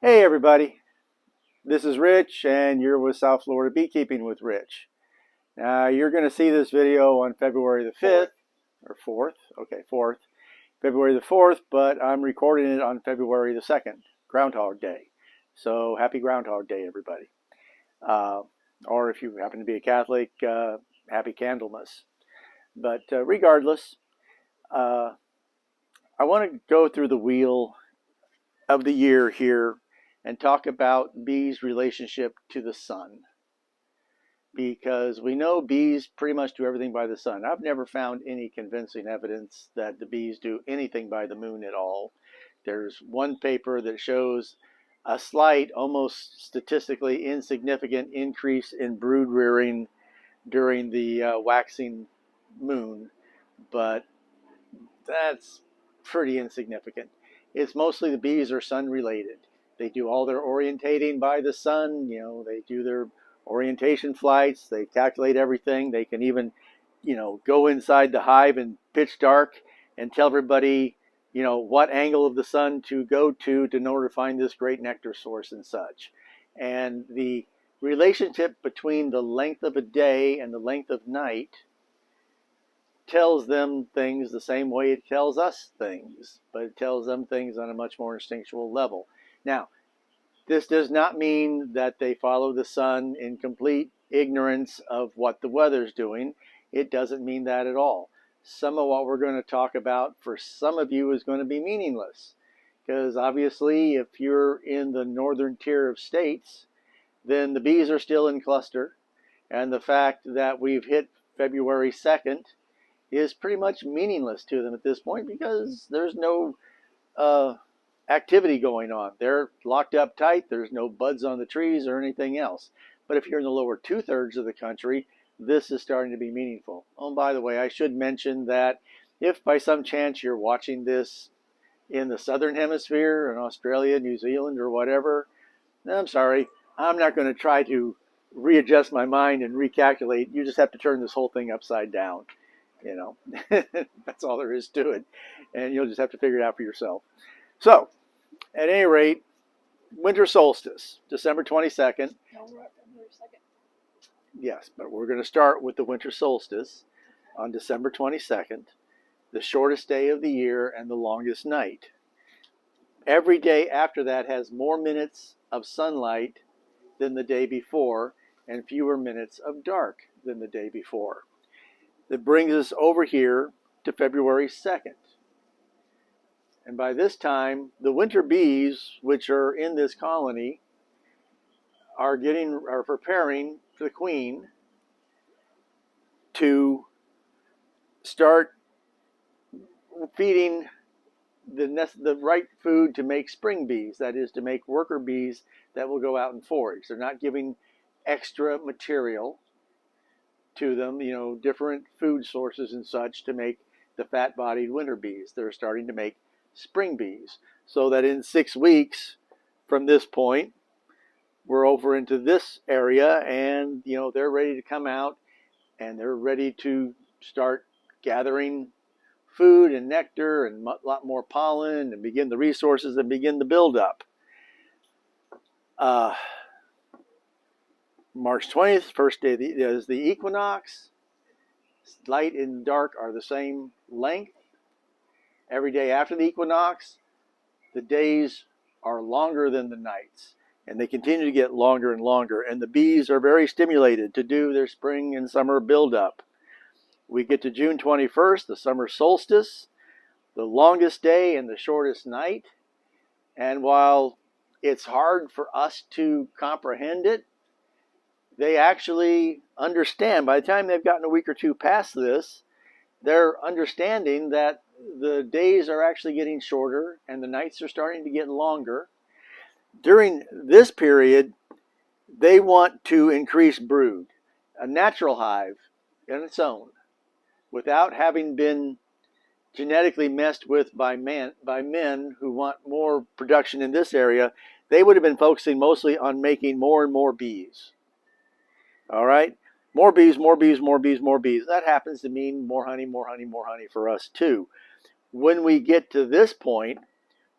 Hey everybody, this is Rich and you're with South Florida Beekeeping with Rich. You're going to see this video on February the 5th, or 4th, okay, 4th, February the 4th, but I'm recording it on February the 2nd, Groundhog Day. So happy Groundhog Day everybody. Uh, or if you happen to be a Catholic, happy Candlemas. But regardless, uh, I want to go through the wheel of the year here and talk about bees' relationship to the sun, because we know bees pretty much do everything by the sun. I've never found any convincing evidence that the bees do anything by the moon at all. There's one paper that shows a slight, almost statistically insignificant increase in brood rearing during the waxing moon, but that's pretty insignificant. It's mostly the bees are sun related. They do all their orientating by the sun. They do their orientation flights. They calculate everything. They can even, go inside the hive in pitch dark and tell everybody, what angle of the sun to go to in order to find this great nectar source and such. And the relationship between the length of a day and the length of night tells them things the same way it tells us things, but it tells them things on a much more instinctual level. Now, this does not mean that they follow the sun in complete ignorance of what the weather's doing. It doesn't mean that at all. Some of what we're going to talk about for some of you is going to be meaningless, because obviously if you're in the northern tier of states, then the bees are still in cluster, and the fact that we've hit February 2nd is pretty much meaningless to them at this point, because there's no activity going on. They're locked up tight. There's no buds on the trees or anything else. But if you're in the lower 2/3 of the country, this is starting to be meaningful. Oh, and by the way, I should mention that if by some chance you're watching this in the southern hemisphere, in Australia, New Zealand, or whatever, I'm sorry. I'm not going to try to readjust my mind and recalculate. You just have to turn this whole thing upside down. That's all there is to it, and you'll just have to figure it out for yourself. So at any rate, winter solstice, December 22nd. No, we're at February 2nd. Yes, but we're going to start with the winter solstice on December 22nd, the shortest day of the year and the longest night. Every day after that has more minutes of sunlight than the day before and fewer minutes of dark than the day before. That brings us over here to February 2nd. And by this time, the winter bees, which are in this colony, are preparing for the queen to start feeding the right food to make spring bees, that is, to make worker bees that will go out and forage. They're not giving extra material to them, different food sources and such to make the fat-bodied winter bees. They're starting to make spring bees, so that in 6 weeks from this point, we're over into this area, and they're ready to come out, and they're ready to start gathering food and nectar and a lot more pollen and begin the resources and begin the buildup. March 20th, first day is the equinox. Light and dark are the same length. Every day after the equinox, the days are longer than the nights, and they continue to get longer and longer, and the bees are very stimulated to do their spring and summer buildup. We get to June 21st, the summer solstice, the longest day and the shortest night, and while it's hard for us to comprehend it, they actually understand. By the time they've gotten a week or two past this, they're understanding that the days are actually getting shorter and the nights are starting to get longer. During this period, they want to increase brood. A natural hive in its own, without having been genetically messed with by men who want more production in this area, they would have been focusing mostly on making more and more bees. All right? More bees, more bees, more bees, more bees. That happens to mean more honey, more honey, more honey for us too. When we get to this point,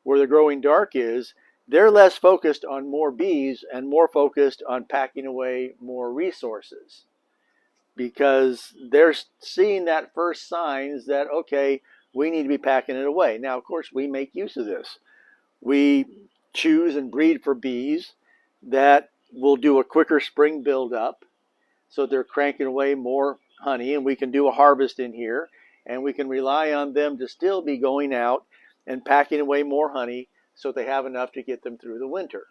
where the growing dark is, they're less focused on more bees and more focused on packing away more resources, because they're seeing that first signs that, okay, we need to be packing it away. Now, of course, we make use of this. We choose and breed for bees that will do a quicker spring buildup, so they're cranking away more honey, and we can do a harvest in here, and we can rely on them to still be going out and packing away more honey so they have enough to get them through the winter.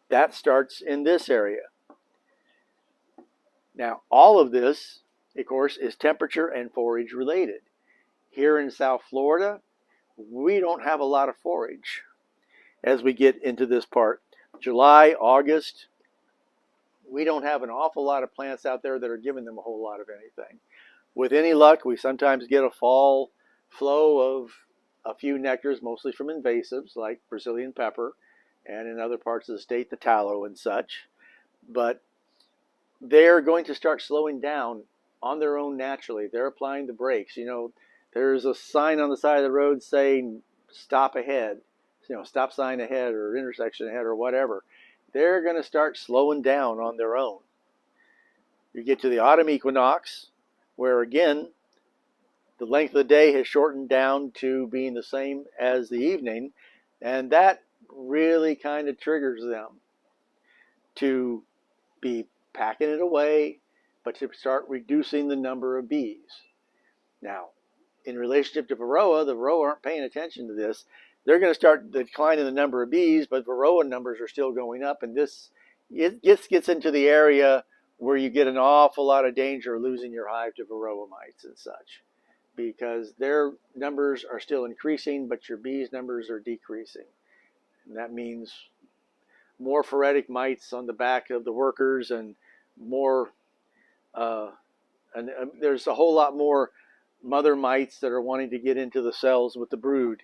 That starts in this area. Now, all of this, of course, is temperature and forage related. Here in South Florida, we don't have a lot of forage as we get into this part. July, August, we don't have an awful lot of plants out there that are giving them a whole lot of anything. With any luck, we sometimes get a fall flow of a few nectars, mostly from invasives like Brazilian pepper, and in other parts of the state, the tallow and such. But they're going to start slowing down on their own naturally. They're applying the brakes. You know, there's a sign on the side of the road saying stop ahead, you know, stop sign ahead or intersection ahead or whatever. They're going to start slowing down on their own. You get to the autumn equinox, where again, the length of the day has shortened down to being the same as the evening, and that really kind of triggers them to be packing it away, but to start reducing the number of bees. Now, in relationship to Varroa, the Varroa aren't paying attention to this. They're going to start declining the number of bees, but Varroa numbers are still going up, and this gets into the area where you get an awful lot of danger of losing your hive to Varroa mites and such, because their numbers are still increasing, but your bees' numbers are decreasing. And that means more phoretic mites on the back of the workers, and more, there's a whole lot more mother mites that are wanting to get into the cells with the brood.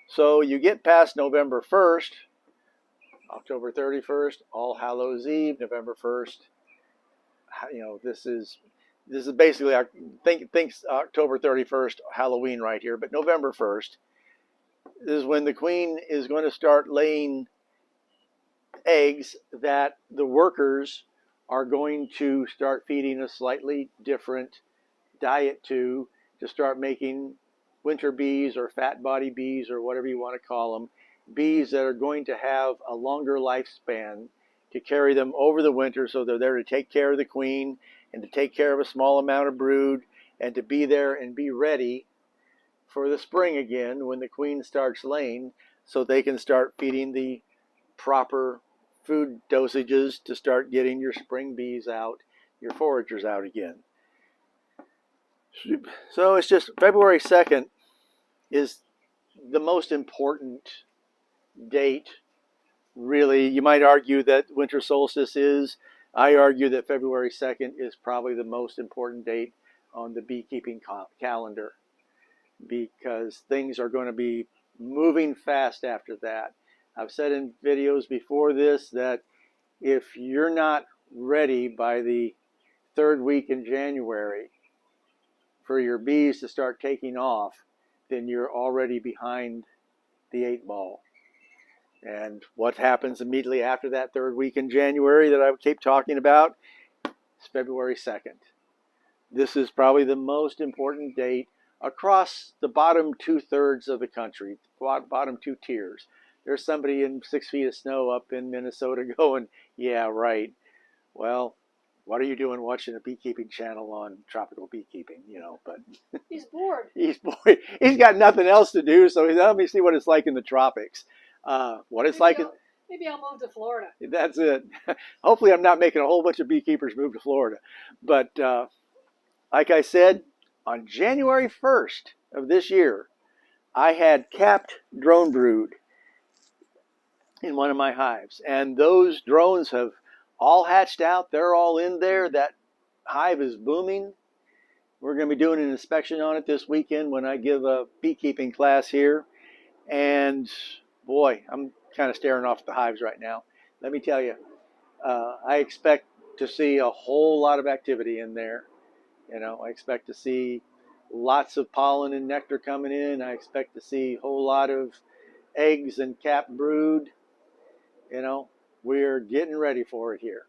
So you get past November 1st, October 31st, All Hallows Eve, November 1st. You know, this is basically, I think October 31st, Halloween right here, but November 1st is when the queen is going to start laying eggs that the workers are going to start feeding a slightly different diet to start making winter bees or fat body bees or whatever you want to call them, bees that are going to have a longer lifespan to carry them over the winter, so they're there to take care of the queen and to take care of a small amount of brood and to be there and be ready for the spring again when the queen starts laying, so they can start feeding the proper food dosages to start getting your spring bees out, your foragers out again. So it's just February 2nd is the most important date, really. You might argue that winter solstice is. I argue that February 2nd is probably the most important date on the beekeeping calendar, because things are going to be moving fast after that. I've said in videos before this that if you're not ready by the third week in January for your bees to start taking off, then you're already behind the 8 ball. And what happens immediately after that third week in January that I keep talking about is February 2nd. This is probably the most important date across the bottom 2/3 of the country, bottom 2 tiers. There's somebody in 6 feet of snow up in Minnesota going, yeah, right. Well, what are you doing watching a beekeeping channel on tropical beekeeping? You know, but he's bored. He's bored. He's got nothing else to do, so let me see what it's like in the tropics. What it's like. Maybe I'll move to Florida. That's it. Hopefully, I'm not making a whole bunch of beekeepers move to Florida. But like I said, on January 1st of this year, I had capped drone brood in one of my hives, and those drones have all hatched out. They're all in there. That hive is booming. We're going to be doing an inspection on it this weekend when I give a beekeeping class here. And boy, I'm kind of staring off the hives right now. Let me tell you, I expect to see a whole lot of activity in there. You know, I expect to see lots of pollen and nectar coming in. I expect to see a whole lot of eggs and capped brood. You know, we're getting ready for it here.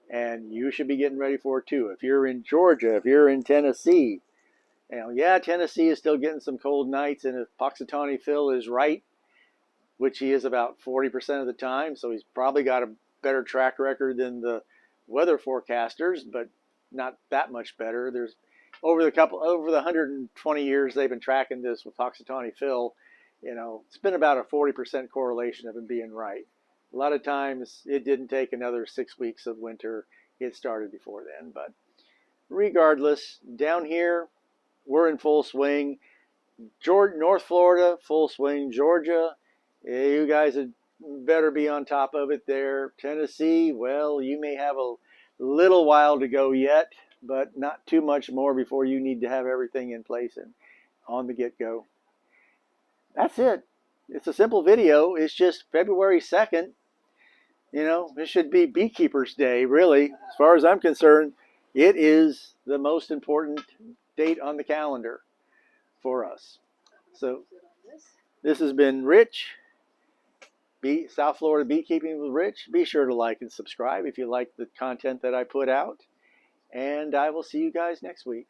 And you should be getting ready for it too. If you're in Georgia, if you're in Tennessee, you know, yeah, Tennessee is still getting some cold nights, and if Puxatawny Phil is right, which he is about 40% of the time, so he's probably got a better track record than the weather forecasters, but not that much better. There's over the 120 years they've been tracking this with Puxatawny Phil, you know, it's been about a 40% correlation of him being right. A lot of times it didn't take another 6 weeks of winter. It started before then, but regardless, down here we're in full swing. North Florida, full swing. Georgia, yeah, you guys had better be on top of it there. Tennessee, well, you may have a little while to go yet, but not too much more before you need to have everything in place and on the get-go. That's it. It's a simple video. It's just February 2nd. You know, it should be Beekeepers Day, really. As far as I'm concerned, it is the most important date on the calendar for us. So this has been Rich, South Florida Beekeeping with Rich. Be sure to like and subscribe if you like the content that I put out. And I will see you guys next week.